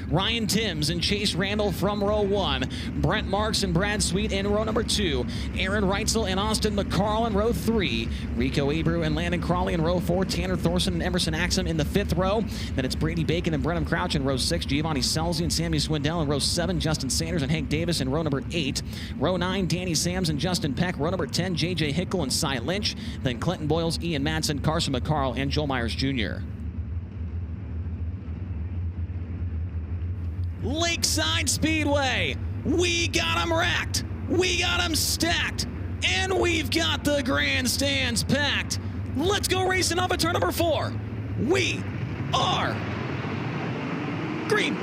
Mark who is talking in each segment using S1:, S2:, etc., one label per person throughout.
S1: Ryan Timms and Chase Randall from row 1. Brent Marks and Brad Sweet in row number 2. Aaron Reutzel and Austin McCarl in row 3. Rico Abreu and Landon Crawley in row 4. Tanner Thorson and Emerson Axsom in the 5th row. Then it's Brady Bacon and Brenham Crouch in row 6. Giovanni Scelzi and Sammy Swindell in row 7. Justin Sanders and Hank Davis in row number 8. Row 9, Danny Sams and Justin Peck. Row number 10, J.J. Hickle and Cy Lynch. Then Clinton Boyles, Ian Madsen, Carson McCarl, and Joel Myers Jr. Lakeside Speedway, we got them racked, we got them stacked, and we've got the grandstands packed. Let's go racing off at turn number 4. We are green.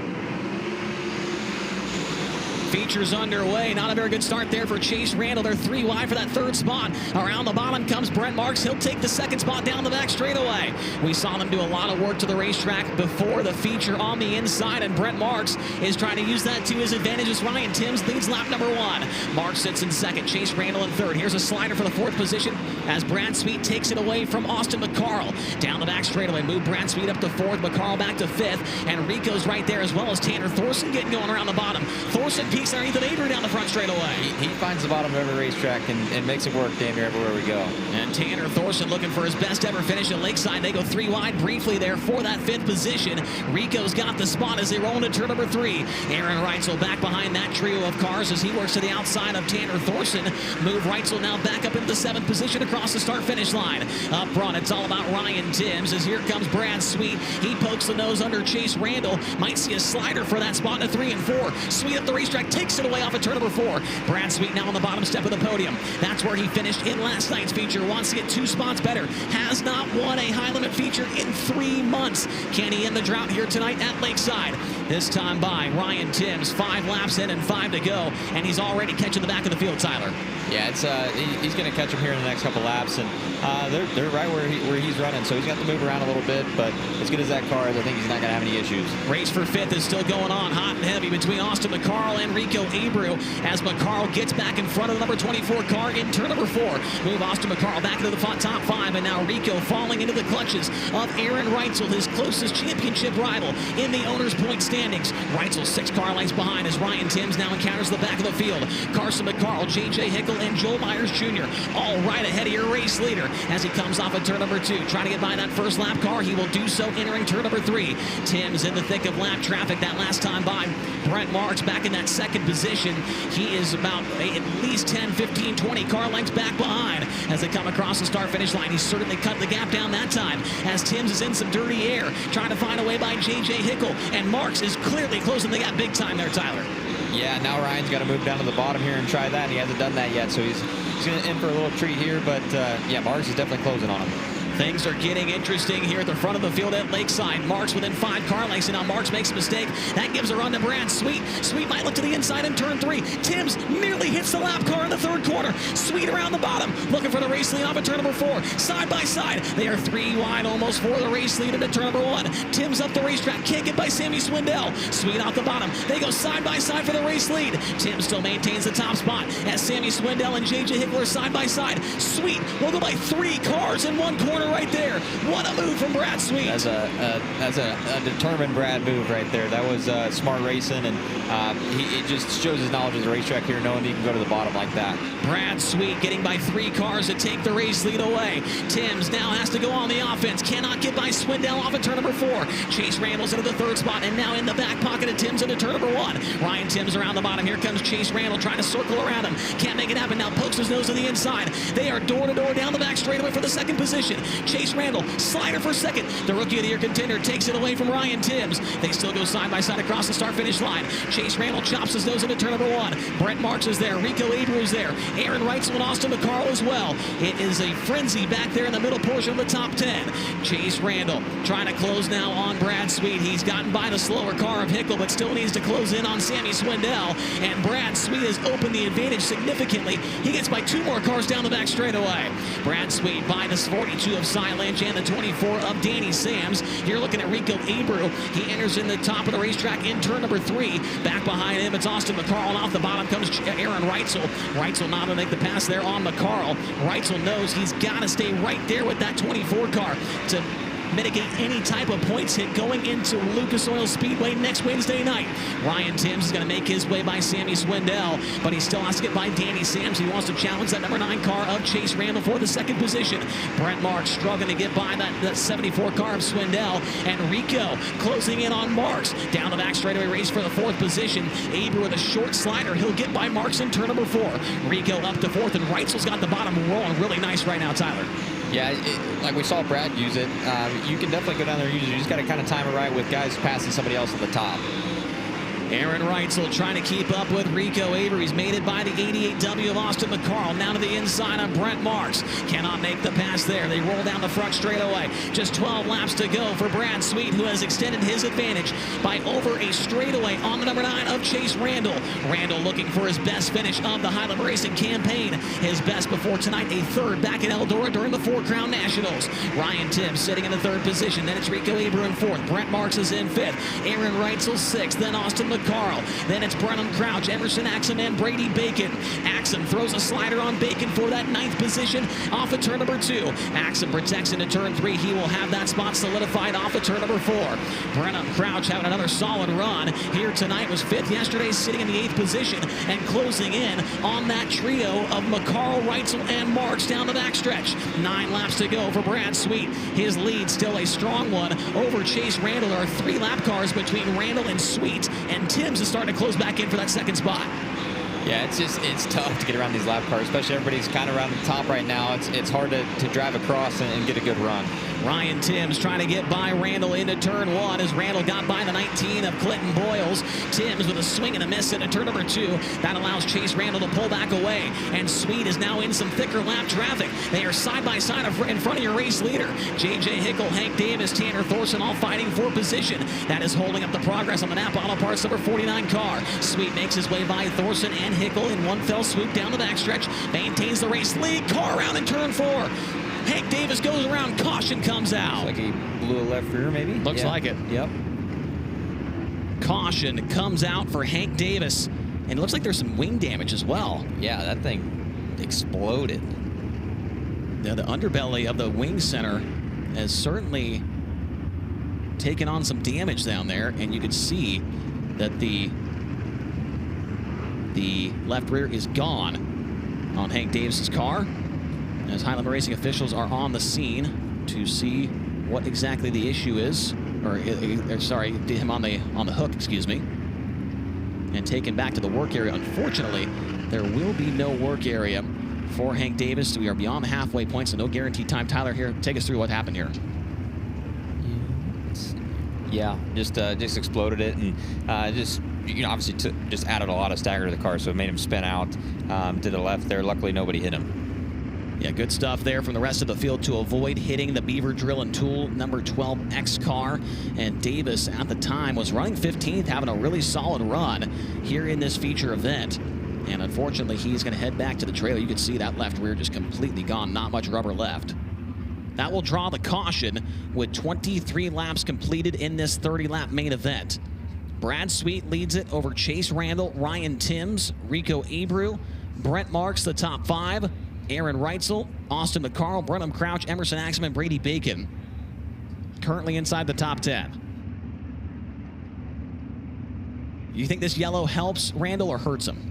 S1: Features underway. Not a very good start there for Chase Randall. They're 3 wide for that 3rd spot. Around the bottom comes Brent Marks. He'll take the 2nd spot down the back straightaway. We saw them do a lot of work to the racetrack before the feature on the inside, and Brent Marks is trying to use that to his advantage as Ryan Timms leads lap number 1. Marks sits in 2nd. Chase Randall in 3rd. Here's a slider for the 4th position as Brad Sweet takes it away from Austin McCarl. Down the back straightaway. Move Brad Sweet up to 4th. McCarl back to 5th. And Rico's right there as well as Tanner Thorson getting going around the bottom. Thorson peaks underneath of Abreu down the front straightaway.
S2: He finds the bottom of every racetrack and makes it work damn near everywhere we go.
S1: And Tanner Thorson looking for his best ever finish at Lakeside. They go 3 wide briefly there for that 5th position. Rico's got the spot as they roll into turn number 3. Aaron Reutzel back behind that trio of cars as he works to the outside of Tanner Thorson. Move Reutzel now back up into the 7th position across the start-finish line. Up front, it's all about Ryan Timms as here comes Brad Sweet. He pokes the nose under Chase Randall. Might see a slider for that spot in a 3 and 4. Sweet up the racetrack, takes it away off at turn number 4. Brad Sweet now on the bottom step of the podium. That's where he finished in last night's feature. Wants to get 2 spots better. Has not won a high limit feature in 3 months. Can he end the drought here tonight at Lakeside? This time by Ryan Timms. 5 laps in and 5 to go. And he's already catching the back of the field, Tyler.
S2: Yeah, it's he's going to catch him here in the next couple laps, and they're right where he's running, so he's got to move around a little bit, but as good as that car is, I think he's not going to have any issues.
S1: Race for 5th is still going on, hot and heavy between Austin McCarl and Rico Abreu as McCarl gets back in front of the number 24 car in turn number 4. Move Austin McCarl back into the top 5, and now Rico falling into the clutches of Aaron Reutzel, his closest championship rival in the owner's point standings. Reutzel 6 car lengths behind as Ryan Timms now encounters the back of the field. Carson McCarl, J.J. Hickle, and Joel Myers Jr. all right ahead of your race leader as he comes off at turn number 2. Trying to get by that first lap car. He will do so entering turn number 3. Timms in the thick of lap traffic that last time by. Brent Marks back in that 2nd position. He is about at least 10, 15, 20 car lengths back behind as they come across the start-finish line. He's certainly cut the gap down that time as Timms is in some dirty air trying to find a way by J.J. Hickle, and Marks is clearly closing the gap big time there, Tyler.
S2: Yeah, now Ryan's got to move down to the bottom here and try that, and he hasn't done that yet, so he's going to in for a little treat here, but yeah, Marks is definitely closing on him.
S1: Things are getting interesting here at the front of the field at Lakeside. Marks within 5 car lengths, and now Marks makes a mistake. That gives a run to Brad Sweet. Sweet might look to the inside in turn 3. Timms nearly hits the lap car in the 3rd corner. Sweet around the bottom, looking for the race lead off at turn number 4. Side by side, they are 3 wide almost for the race lead into turn number 1. Timms up the racetrack, can't get by Sammy Swindell. Sweet off the bottom, they go side by side for the race lead. Timms still maintains the top spot as Sammy Swindell and J.J. Hickle are side by side. Sweet will go by 3 cars in 1 corner right there. What a move from Brad Sweet.
S2: That's a determined Brad move right there. That was smart racing, and he just shows his knowledge of the racetrack here, knowing he can go to the bottom like that.
S1: Brad Sweet getting by 3 cars to take the race lead away. Timms now has to go on the offense. Cannot get by Swindell off at turn number 4. Chase Randall's into the 3rd spot, and now in the back pocket of Timms into turn number 1. Ryan Timms around the bottom. Here comes Chase Randall trying to circle around him. Can't make it happen. Now pokes his nose to the inside. They are door to door down the back straightaway for the 2nd position. Chase Randall, slider for 2nd. The Rookie of the Year contender takes it away from Ryan Timms. They still go side by side across the start-finish line. Chase Randall chops his nose into turn number 1. Brent Marks is there. Rico Abreu is there. Aaron Reutzel and Austin McCarl as well. It is a frenzy back there in the middle portion of the top 10. Chase Randall trying to close now on Brad Sweet. He's gotten by the slower car of Hickle, but still needs to close in on Sammy Swindell. And Brad Sweet has opened the advantage significantly. He gets by 2 more cars down the back straightaway. Brad Sweet by the 42 of Cy Lynch and the 24 of Danny Sams. You're looking at Rico Abreu. He enters in the top of the racetrack in turn number 3. Back behind him, it's Austin McCarl, and off the bottom comes Aaron Reutzel. Reutzel not going to make the pass there on McCarl. Reutzel knows he's got to stay right there with that 24 car to mitigate any type of points hit going into Lucas Oil Speedway next Wednesday night. Ryan Timms is going to make his way by Sammy Swindell, but he still has to get by Danny Sams. He wants to challenge that number 9 car of Chase Randall for the second position. Brent Marks struggling to get by that 74 car of Swindell, and Rico closing in on Marks. Down the back straightaway race for the 4th position. Abreu with a short slider. He'll get by Marks in turn number 4. Rico up to 4th, and Reutzel's got the bottom rolling really nice right now, Tyler.
S2: Yeah, like we saw Brad use it. You can definitely go down there and use it. You just got to kind of time it right with guys passing somebody else at the top.
S1: Aaron Reutzel trying to keep up with Rico Abreu. He's made it by the 88W of Austin McCarl. Now to the inside on Brent Marks. Cannot make the pass there. They roll down the front straightaway. Just 12 laps to go for Brad Sweet, who has extended his advantage by over a straightaway on the number 9 of Chase Randall. Randall looking for his best finish of the Highland Racing campaign. His best before tonight, a 3rd back in Eldora during the 4 Crown Nationals. Ryan Timms sitting in the 3rd position. Then it's Rico Abreu in 4th. Brent Marks is in 5th. Aaron Reutzel 6th. Then Austin McCarl. Then it's Brenham Crouch, Emerson Axsom, and Brady Bacon. Axsom throws a slider on Bacon for that 9th position off of turn number 2. Axsom protects into turn 3. He will have that spot solidified off of turn number 4. Brenham Crouch having another solid run here tonight. Was 5th yesterday, sitting in the 8th position and closing in on that trio of McCarl, Reutzel, and Marks down the backstretch. 9 laps to go for Brad Sweet. His lead still a strong one over Chase Randall. There are 3 lap cars between Randall and Sweet, and Timms is starting to close back in for that 2nd spot.
S2: Yeah, it's tough to get around these lap cars, especially everybody's kind of around the top right now. It's hard to drive across and get a good run.
S1: Ryan Timms trying to get by Randall into turn 1 as Randall got by the 19 of Clinton Boyles. Timms with a swing and a miss into turn number 2. That allows Chase Randall to pull back away, and Sweet is now in some thicker lap traffic. They are side by side in front of your race leader. JJ Hickle, Hank Davis, Tanner Thorson all fighting for position. That is holding up the progress on the Napa Auto Parts number 49 car. Sweet makes his way by Thorson and Hickle in one fell swoop down the backstretch. Maintains the race lead. Car around in turn 4. Hank Davis goes around. Caution comes out.
S2: Looks like he blew a left rear, maybe?
S1: Looks like it.
S2: Yep.
S1: Caution comes out for Hank Davis. And it looks like there's some wing damage as well.
S2: Yeah, that thing exploded.
S1: Now, the underbelly of the wing center has certainly taken on some damage down there. And you can see that the left rear is gone on Hank Davis's car, as Highland Racing officials are on the scene to see what exactly the issue is, or sorry, him on the hook, excuse me, and taken back to the work area. Unfortunately, there will be no work area for Hank Davis. We are beyond the halfway point, so no guaranteed time. Tyler, here, take us through what happened here.
S2: Yeah, just exploded it, and obviously just added a lot of stagger to the car, so it made him spin out to the left there. Luckily, nobody hit him.
S1: Yeah, good stuff there from the rest of the field to avoid hitting the Beaver Drill and Tool number 12X car. And Davis, at the time, was running 15th, having a really solid run here in this feature event. And unfortunately, he's going to head back to the trailer. You can see that left rear just completely gone, not much rubber left. That will draw the caution with 23 laps completed in this 30-lap main event. Brad Sweet leads it over Chase Randall, Ryan Timms, Rico Abreu, Brent Marks, the top 5, Aaron Reutzel, Austin McCarl, Brenham Crouch, Emerson Axsom, and Brady Bacon. Currently inside the top 10. You think this yellow helps Randall or hurts him?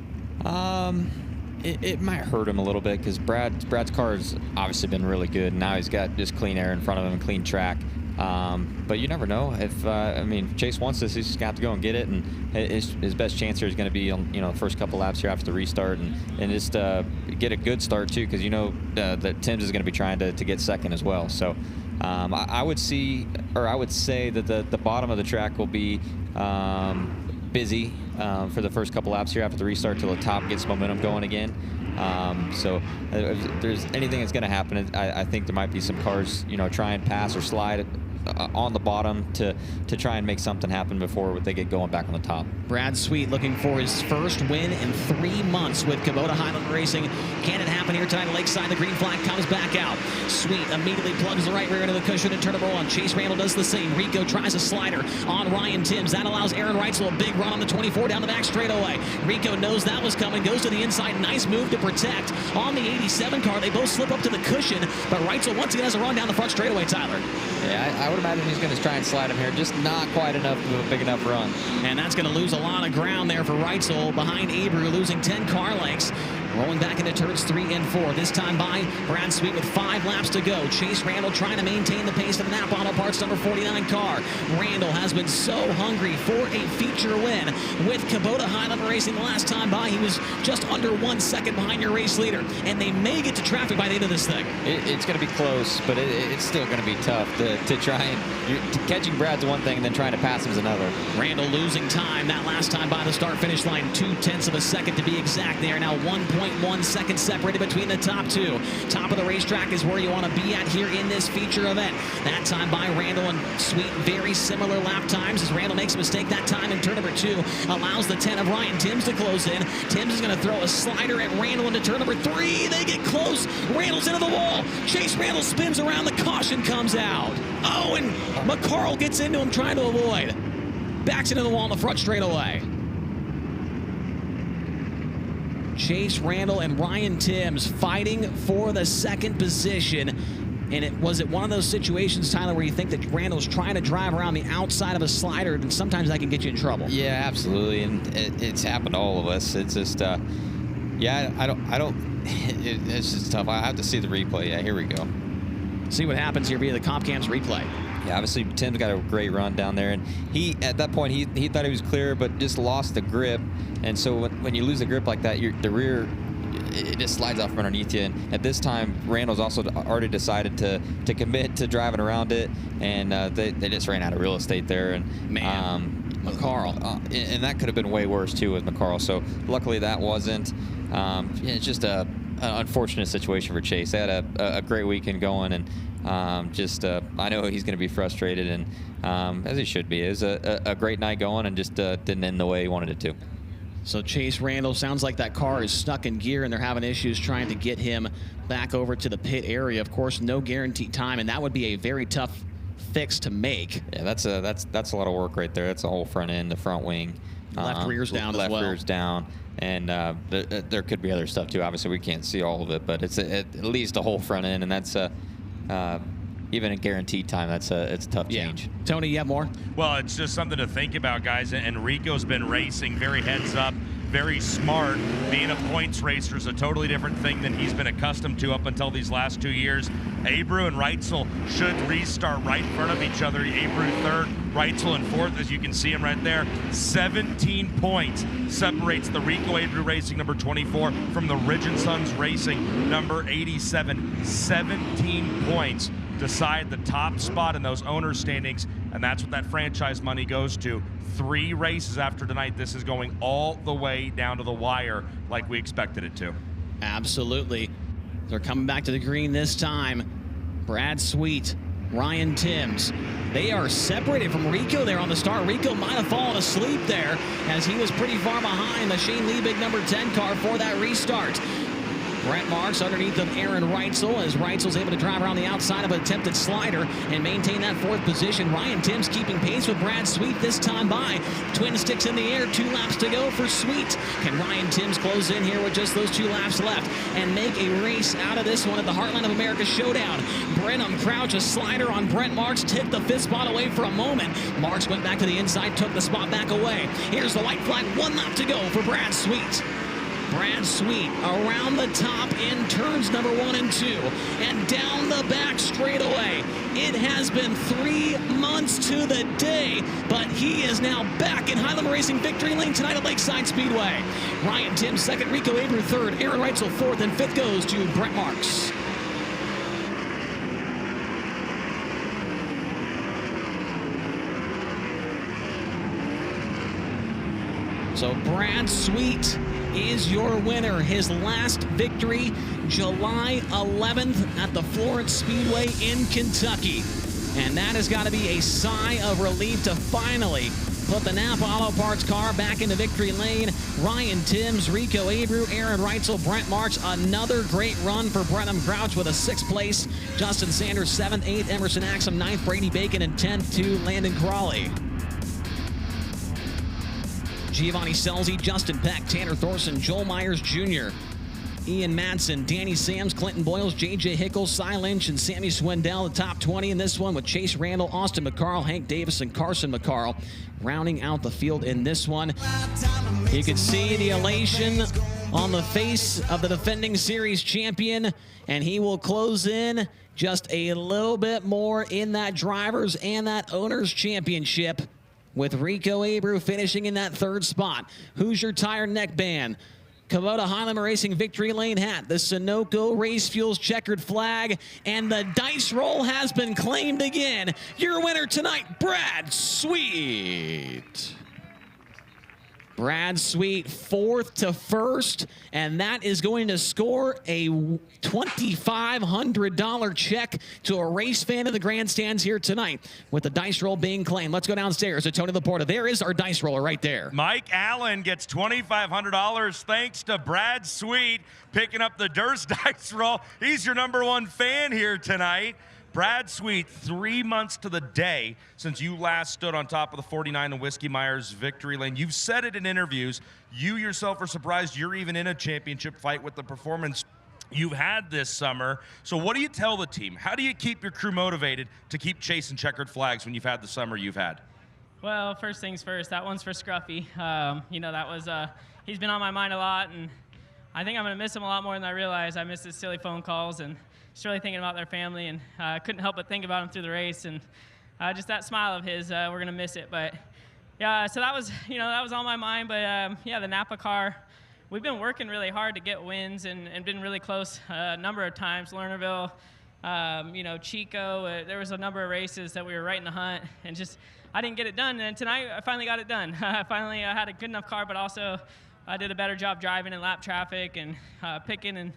S2: It might hurt him a little bit because Brad's car has obviously been really good. Now he's got just clean air in front of him, clean track. But you never know. If Chase wants this, he's just got to go and get it, and his best chance here is going to be on the first couple laps here after the restart, and just get a good start too, because that Timms is going to be trying to get second as well. So I would say that the bottom of the track will be busy for the first couple laps here after the restart till the top gets momentum going again. So if there's anything that's going to happen, I think there might be some cars, try and pass or slide on the bottom to try and make something happen before they get going back on the top.
S1: Brad Sweet looking for his first win in 3 months with Kubota Highland Racing. Can it happen here tonight at Lakeside? The green flag comes back out. Sweet immediately plugs the right rear into the cushion and turn number 1. Chase Randall does the same. Rico tries a slider on Ryan Timms. That allows Aaron Reutzel a big run on the 24 down the back straightaway. Rico knows that was coming, goes to the inside. Nice move to protect on the 87 car. They both slip up to the cushion, but Reutzel once again has a run down the front straightaway, Tyler.
S2: Yeah, I would imagine he's going to try and slide him here. Just not quite enough of a big enough run.
S1: And that's going to lose a lot of ground there for Reutzel behind Abreu, losing 10 car lengths. Rolling back into turns 3 and 4. This time by Brad Sweet with 5 laps to go. Chase Randall trying to maintain the pace of the Napa Auto Parts number 49 car. Randall has been so hungry for a feature win with Kubota Highland Racing. The last time by, he was just under 1 second behind your race leader. And they may get to traffic by the end of this thing.
S2: It's going to be close, but it's still going to be tough to try and... catching Brad's one thing and then trying to pass him is another.
S1: Randall losing time that last time by the start-finish line. 0.2 of a second to be exact. They are now 1.1 seconds separated between the top two. Top of the racetrack is where you want to be at here in this feature event. That time by Randall and Sweet, very similar lap times as Randall makes a mistake that time in turn number 2. Allows the 10 of Ryan Timms to close in. Timms is going to throw a slider at Randall into turn number 3. They get close. Randall's into the wall. Chase Randall spins around. The caution comes out. Oh, and McCarl gets into him trying to avoid. Backs into the wall in the front straightaway. Chase Randall and Ryan Timms fighting for the second position. And was it one of those situations, Tyler, where you think that Randall's trying to drive around the outside of a slider, and sometimes that can get you in trouble?
S2: Yeah, absolutely, and it's happened to all of us. It's just, yeah, I don't. It's just tough. I have to see the replay. Yeah, here we go.
S1: See what happens here via the Compcam's replay.
S2: Yeah, obviously Tim's got a great run down there, and he at that point he thought he was clear, but just lost the grip. And so when you lose the grip like that, the rear, it just slides off from underneath you. And at this time, Randall's also already decided to commit to driving around it, and they just ran out of real estate there. And
S1: McCarl,
S2: and that could have been way worse too with McCarl. So luckily that wasn't. It's just an unfortunate situation for Chase. They had a great weekend going, and I know he's going to be frustrated, and as he should be. It was a great night going, and just didn't end the way he wanted it to.
S1: So Chase Randall, sounds like that car is stuck in gear, and they're having issues trying to get him back over to the pit area. Of course, no guaranteed time, and that would be a very tough fix to make.
S2: Yeah, that's a lot of work right there. That's the whole front end, the front wing.
S1: Left rear's down as well.
S2: Left rear's down. And there could be other stuff too. Obviously, we can't see all of it, but it's at least a whole front end, and that's even a guaranteed time. It's a tough change.
S1: Tony, you have more?
S3: Well, it's just something to think about, guys. And Rico's been racing very heads up, very smart. Being a points racer is a totally different thing than he's been accustomed to up until these last 2 years. Abreu and Reutzel should restart right in front of each other. Abreu third, Reutzel in fourth, as you can see him right there. 17 points separates the Rico Abreu Racing number 24 from the Ridge & Sons Racing number 87. 17 points decide the top spot in those owner standings, and that's what that franchise money goes to. 3 races after tonight, this is going all the way down to the wire like we expected it to.
S1: Absolutely. They're coming back to the green this time. Brad Sweet, Ryan Timms. They are separated from Rico there on the start. Rico might have fallen asleep there as he was pretty far behind the Shane Liebig number 10 car for that restart. Brent Marks underneath of Aaron Reutzel as Reutzel's able to drive around the outside of an attempted slider and maintain that 4th position. Ryan Timms keeping pace with Brad Sweet this time by. Twin sticks in the air, 2 laps to go for Sweet. Can Ryan Timms close in here with just those 2 laps left and make a race out of this one at the Heartland of America Showdown? Brenham Crouch, a slider on Brent Marks, took the 5th spot away for a moment. Marks went back to the inside, took the spot back away. Here's the white flag, 1 lap to go for Brad Sweet. Brad Sweet around the top in turns number 1 and 2 and down the back straightaway. It has been 3 months to the day, but he is now back in Highland Racing victory lane tonight at Lakeside Speedway. Ryan Timms 2nd, Rico Abreu 3rd, Aaron Reutzel 4th, and 5th goes to Brent Marks. So Brad Sweet is your winner. His last victory, July 11th at the Florence Speedway in Kentucky. And that has got to be a sigh of relief to finally put the Napa Auto Parts car back into victory lane. Ryan Timms, Rico Abreu, Aaron Reutzel, Brent Marks. Another great run for Brenham Crouch with a 6th place. Justin Sanders 7th, 8th, Emerson Axsom 9th, Brady Bacon, and 10th to Landon Crawley. Giovanni Scelzi, Justin Peck, Tanner Thorson, Joel Myers Jr., Ian Madsen, Danny Sams, Clinton Boyles, J.J. Hickle, Cy Lynch, and Sammy Swindell, the top 20 in this one, with Chase Randall, Austin McCarl, Hank Davis, and Carson McCarl rounding out the field in this one. You can see the elation on the face of the defending series champion, and he will close in just a little bit more in that drivers and that owners championship, with Rico Abreu finishing in that third spot. Hoosier Tire neckband, Kubota Highland Racing Victory Lane hat, the Sunoco Race Fuels checkered flag, and the dice roll has been claimed again. Your winner tonight, Brad Sweet. Brad Sweet, 4th to 1st, and that is going to score a $2,500 check to a race fan of the grandstands here tonight, with the dice roll being claimed. Let's go downstairs to Tony Laporta. There is our dice roller right there.
S3: Mike Allen gets $2,500 thanks to Brad Sweet picking up the Durst dice roll. He's your #1 fan here tonight. Brad Sweet, 3 months to the day since you last stood on top of the 49 and Whiskey Myers Victory Lane. You've said it in interviews. You yourself are surprised you're even in a championship fight with the performance you've had this summer. So what do you tell the team? How do you keep your crew motivated to keep chasing checkered flags when you've had the summer you've had?
S4: Well, first things first, that one's for Scruffy. You know, that was, he's been on my mind a lot, and I think I'm going to miss him a lot more than I realized. I missed his silly phone calls and just really thinking about their family, and I couldn't help but think about him through the race, and just that smile of his, we're going to miss it. But yeah, so that was, you know, that was on my mind. But yeah, the Napa car, we've been working really hard to get wins and been really close a number of times. Lernerville, you know, Chico, there was a number of races that we were right in the hunt, and just I didn't get it done. And tonight I finally got it done. I finally had a good enough car, but also I did a better job driving in lap traffic and picking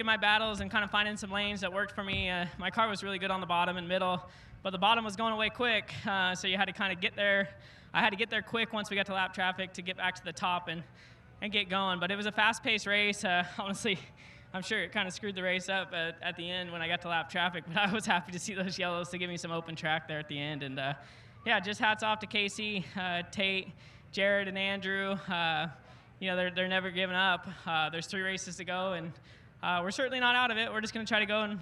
S4: my battles and kind of finding some lanes that worked for me. My car was really good on the bottom and middle, but the bottom was going away quick, so you had to kind of get there. I had to get there quick once we got to lap traffic to get back to the top and get going. But it was a fast-paced race. Honestly, I'm sure it kind of screwed the race up at the end when I got to lap traffic, but I was happy to see those yellows to give me some open track there at the end. And yeah, just hats off to Casey, Tate, Jared, and Andrew. You know, they're never giving up. There's 3 races to go, and we're certainly not out of it. We're just going to try to go and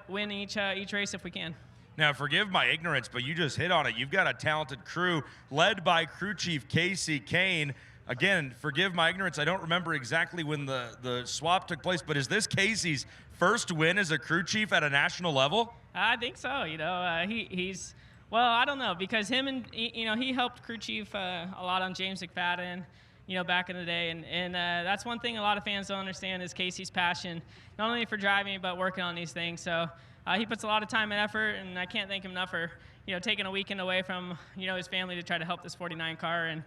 S4: win each race if we can.
S3: Now, forgive my ignorance, but you just hit on it. You've got a talented crew led by crew chief Casey Kane. Again, forgive my ignorance. I don't remember exactly when the swap took place, but is this Casey's first win as a crew chief at a national level?
S4: I think so. You know, he's, well, I don't know, because him and, you know, he helped crew chief a lot on James McFadden, you know, back in the day. And that's one thing a lot of fans don't understand is Casey's passion, not only for driving, but working on these things. So he puts a lot of time and effort, and I can't thank him enough for, you know, taking a weekend away from, you know, his family to try to help this 49 car and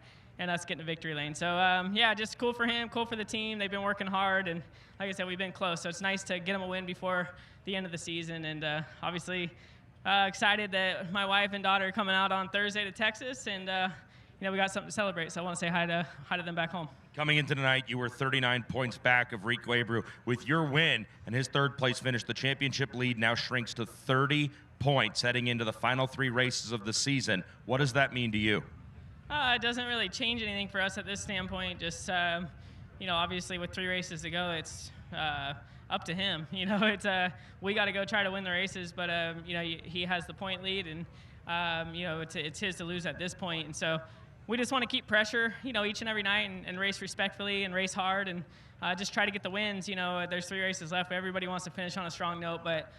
S4: us getting to victory lane. So, yeah, just cool for him, cool for the team. They've been working hard, and like I said, we've been close. So it's nice to get them a win before the end of the season. And obviously excited that my wife and daughter are coming out on Thursday to Texas, and you know, we got something to celebrate. So I want to say hi to them back home.
S3: Coming into tonight, you were 39 points back of Rico Abreu. With your win and his third place finish, the championship lead now shrinks to 30 points heading into the final 3 races of the season. What does that mean to you?
S4: It doesn't really change anything for us at this standpoint. Just, you know, obviously with 3 races to go, it's up to him. You know, it's we got to go try to win the races, but you know, he has the point lead, and you know, it's his to lose at this point. And so we just want to keep pressure, you know, each and every night, and race respectfully and race hard, and just try to get the wins. You know, there's 3 races left. Everybody wants to finish on a strong note, but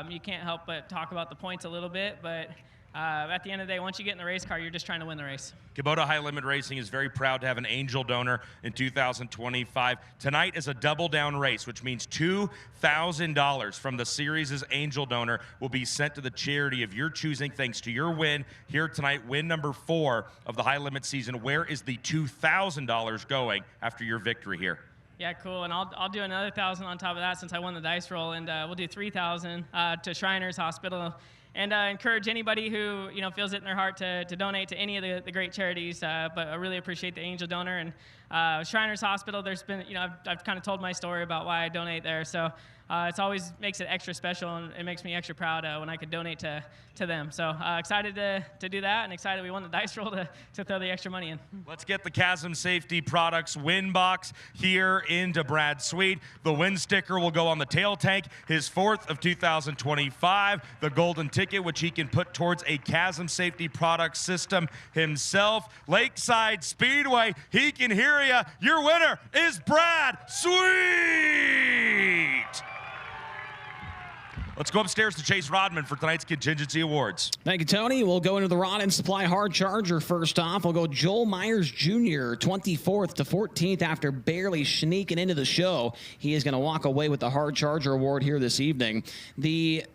S4: you can't help but talk about the points a little bit. But at the end of the day, once you get in the race car, you're just trying to win the race.
S3: Kubota High Limit Racing is very proud to have an angel donor in 2025. Tonight is a double down race, which means $2,000 from the series' angel donor will be sent to the charity of your choosing thanks to your win here tonight, win number 4 of the High Limit season. Where is the $2,000 going after your victory here?
S4: Yeah, cool, and I'll do another $1,000 on top of that since I won the dice roll, and we'll do $3,000 to Shriners Hospital. And encourage anybody who, you know, feels it in their heart to donate to any of the great charities. But I really appreciate the angel donor. And Shriners Hospital, there's been, you know, I've kind of told my story about why I donate there. So it's always makes it extra special, and it makes me extra proud when I could donate to them. So excited to do that, and excited we won the dice roll to throw the extra money in.
S3: Let's get the Chasm Safety Products win box here into Brad Sweet. The win sticker will go on the tail tank, his 4th of 2025. The golden ticket, which he can put towards a Chasm Safety Products system himself. Lakeside Speedway, he can hear you. Your winner is Brad Sweet. Let's go upstairs to Chase Rodman for tonight's contingency awards.
S1: Thank you, Tony. We'll go into the Rod and Supply Hard Charger first off. We'll go Joel Myers Jr., 24th to 14th after barely sneaking into the show. He is going to walk away with the Hard Charger Award here this evening. The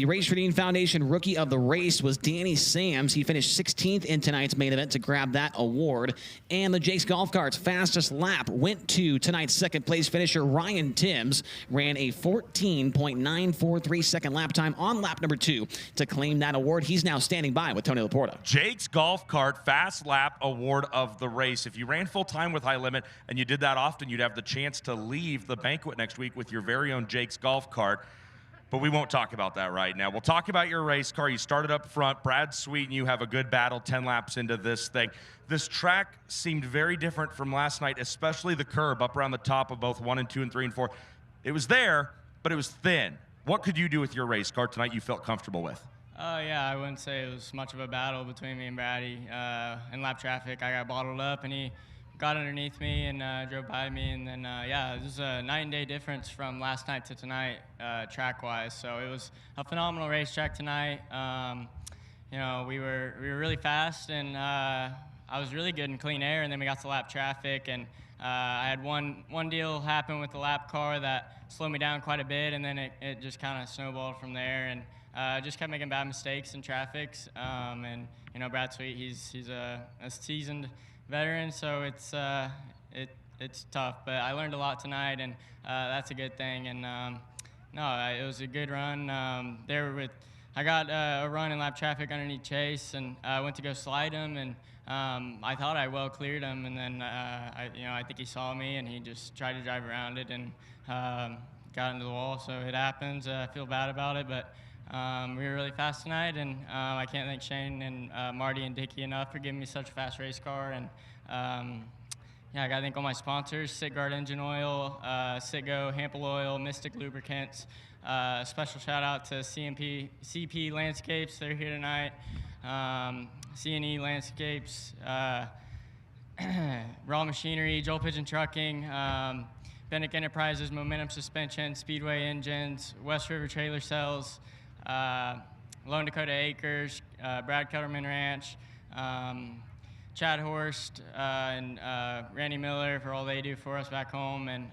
S1: Race Redeem Foundation Rookie of the Race was Danny Sams. He finished 16th in tonight's main event to grab that award. And the Jake's Golf Carts fastest lap went to tonight's second place finisher Ryan Timms. Ran a 14.943 second lap time on lap number 2 to claim that award. He's now standing by with Tony Laporta.
S3: Jake's Golf Cart Fast Lap Award of the race. If you ran full time with High Limit and you did that often, you'd have the chance to leave the banquet next week with your very own Jake's Golf Cart. But we won't talk about that right now. We'll talk about your race car. You started up front. Brad Sweet and you have a good battle 10 laps into this thing. This track seemed very different from last night, especially the curb up around the top of both 1 and 2 and 3 and 4. It was there, but it was thin. What could you do with your race car tonight you felt comfortable with?
S5: Yeah, I wouldn't say it was much of a battle between me and Brady. In lap traffic, I got bottled up, and he got underneath me and drove by me, and then it was a night and day difference from last night to tonight track-wise. So it was a phenomenal racetrack tonight. We were really fast, and I was really good in clean air, and then we got to lap traffic, and I had one deal happen with the lap car that slowed me down quite a bit, and then it just kind of snowballed from there, and just kept making bad mistakes in traffics. And Brad Sweet, he's a seasoned veteran, so it's tough, but I learned a lot tonight, and that's a good thing. And it was a good run. I got a run in lap traffic underneath Chase, and I went to go slide him, and I thought I well cleared him, and then I think he saw me, and he just tried to drive around it and got into the wall. So it happens. I feel bad about it, but we were really fast tonight, and I can't thank Shane and Marty and Dickie enough for giving me such a fast race car. And I got to thank all my sponsors: Sitgard Engine Oil, Citgo, Hample Oil, Mystic Lubricants. Special shout out to CP Landscapes. They're here tonight. C&E Landscapes, Raw Machinery, Joel Pigeon Trucking, Bennick Enterprises, Momentum Suspension, Speedway Engines, West River Trailer Sales, Lone Dakota Acres, Brad Cutterman Ranch, Chad Horst, and Randy Miller for all they do for us back home, and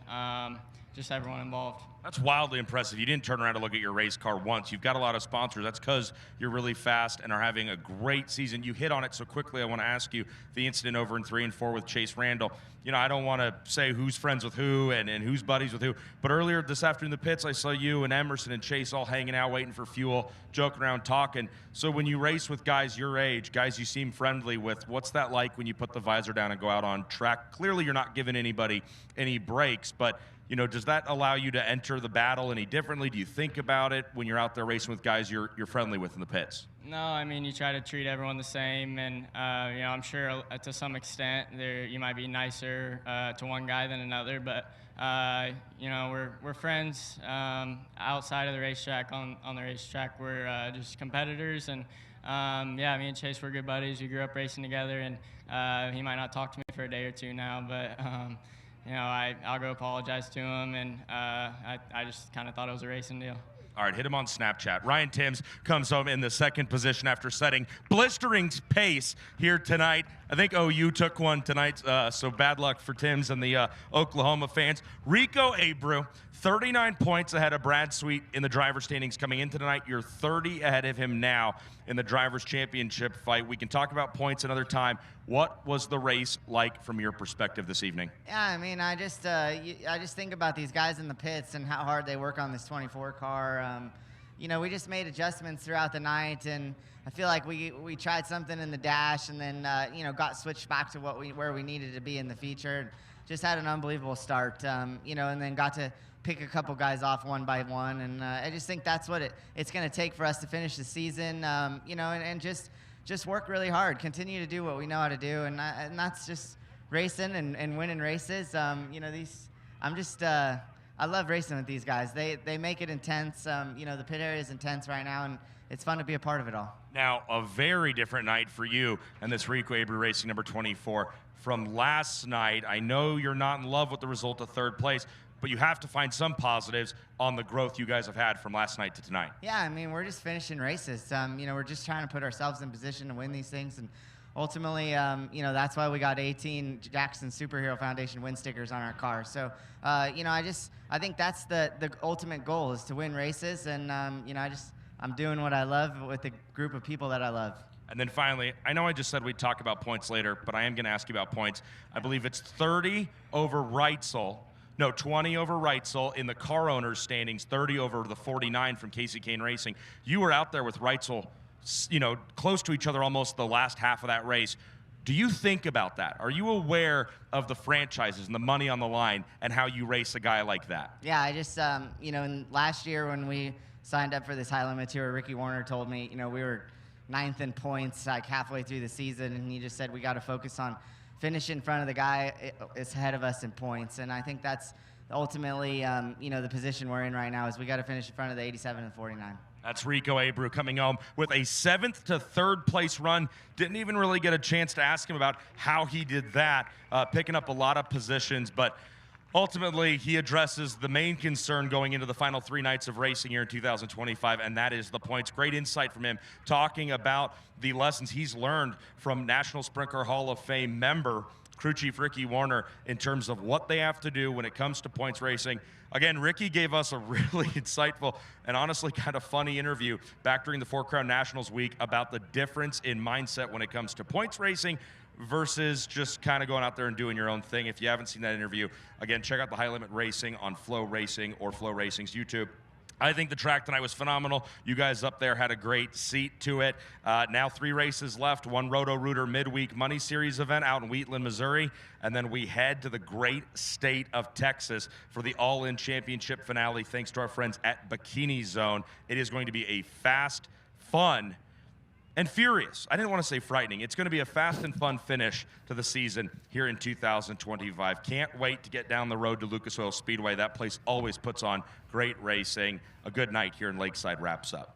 S5: just everyone involved.
S3: That's wildly impressive. You didn't turn around to look at your race car once. You've got a lot of sponsors. That's because you're really fast and are having a great season. You hit on it so quickly. I want to ask you the incident over in 3 and 4 with Chase Randall. I don't want to say who's friends with who and who's buddies with who, but earlier this afternoon in the pits, I saw you and Emerson and Chase all hanging out, waiting for fuel, joking around, talking. So when you race with guys your age, guys you seem friendly with, what's that like when you put the visor down and go out on track? Clearly you're not giving anybody any breaks, but does that allow you to enter the battle any differently? Do you think about it when you're out there racing with guys you're friendly with in the pits?
S5: No, I mean, you try to treat everyone the same, and I'm sure to some extent you might be nicer to one guy than another, but we're friends outside of the racetrack. On the racetrack, we're just competitors, and me and Chase were good buddies. We grew up racing together, and he might not talk to me for a day or two now, but I'll go apologize to him, and I just kind of thought it was a racing deal.
S3: All right, hit him on Snapchat. Ryan Timms comes home in the second position after setting blistering pace here tonight. I think OU took one tonight, so bad luck for Timms and the Oklahoma fans. Rico Abreu, 39 points ahead of Brad Sweet in the driver's standings coming into tonight. You're 30 ahead of him now in the driver's championship fight. We can talk about points another time. What was the race like from your perspective this evening?
S6: Yeah, I mean, I just think about these guys in the pits and how hard they work on this 24 car. We just made adjustments throughout the night, and I feel like we tried something in the dash, and then got switched back to where we needed to be in the feature. Just had an unbelievable start, and then got to pick a couple guys off one by one, and I just think that's what it's going to take for us to finish the season, and just work really hard, continue to do what we know how to do, and that's just racing and winning races. I love racing with these guys. They make it intense. The pit area is intense right now, and it's fun to be a part of it all.
S3: Now, a very different night for you and this Rico Abreu Racing number 24 from last night. I know you're not in love with the result of third place, but you have to find some positives on the growth you guys have had from last night to tonight.
S6: Yeah, I mean, we're just finishing races. We're just trying to put ourselves in position to win these things, and ultimately, that's why we got 18 Jackson Superhero Foundation win stickers on our car. So, I think that's the ultimate goal, is to win races, and I'm doing what I love with the group of people that I love.
S3: And then finally, I know I just said we'd talk about points later, but I am going to ask you about points. I believe it's 30 over Reutzel. No, 20 over Reutzel in the car owners standings, 30 over the 49 from Casey Kane Racing. You were out there with Reutzel, close to each other almost the last half of that race. Do you think about that? Are you aware of the franchises and the money on the line and how you race a guy like that?
S6: Yeah, I just, last year when we signed up for this high limit tour, Ricky Warner told me, we were 9th in points like halfway through the season, and he just said we got to focus on finishing in front of the guy is ahead of us in points. And I think that's ultimately, the position we're in right now, is we got to finish in front of the 87 and 49.
S3: That's Rico Abreu coming home with a 7th to 3rd place run. Didn't even really get a chance to ask him about how he did that, picking up a lot of positions, but ultimately he addresses the main concern going into the final 3 nights of racing here in 2025, and that is the points. Great insight from him, talking about the lessons he's learned from National Sprint Car Hall of Fame member crew chief Ricky Warner in terms of what they have to do when it comes to points racing. Again, Ricky gave us a really insightful and honestly kind of funny interview back during the 4 Crown Nationals week about the difference in mindset when it comes to points racing versus just kind of going out there and doing your own thing. If you haven't seen that interview, again, check out the High Limit Racing on FloRacing or FloRacing's YouTube. I think the track tonight was phenomenal. You guys up there had a great seat to it. Now 3 races left, 1 Roto-Rooter midweek money series event out in Wheatland, Missouri, and then we head to the great state of Texas for the All-In Championship finale, thanks to our friends at Bikini Zone. It is going to be a fast, fun, and furious. I didn't want to say frightening. It's going to be a fast and fun finish to the season here in 2025. Can't wait to get down the road to Lucas Oil Speedway. That place always puts on great racing. A good night here in Lakeside wraps up.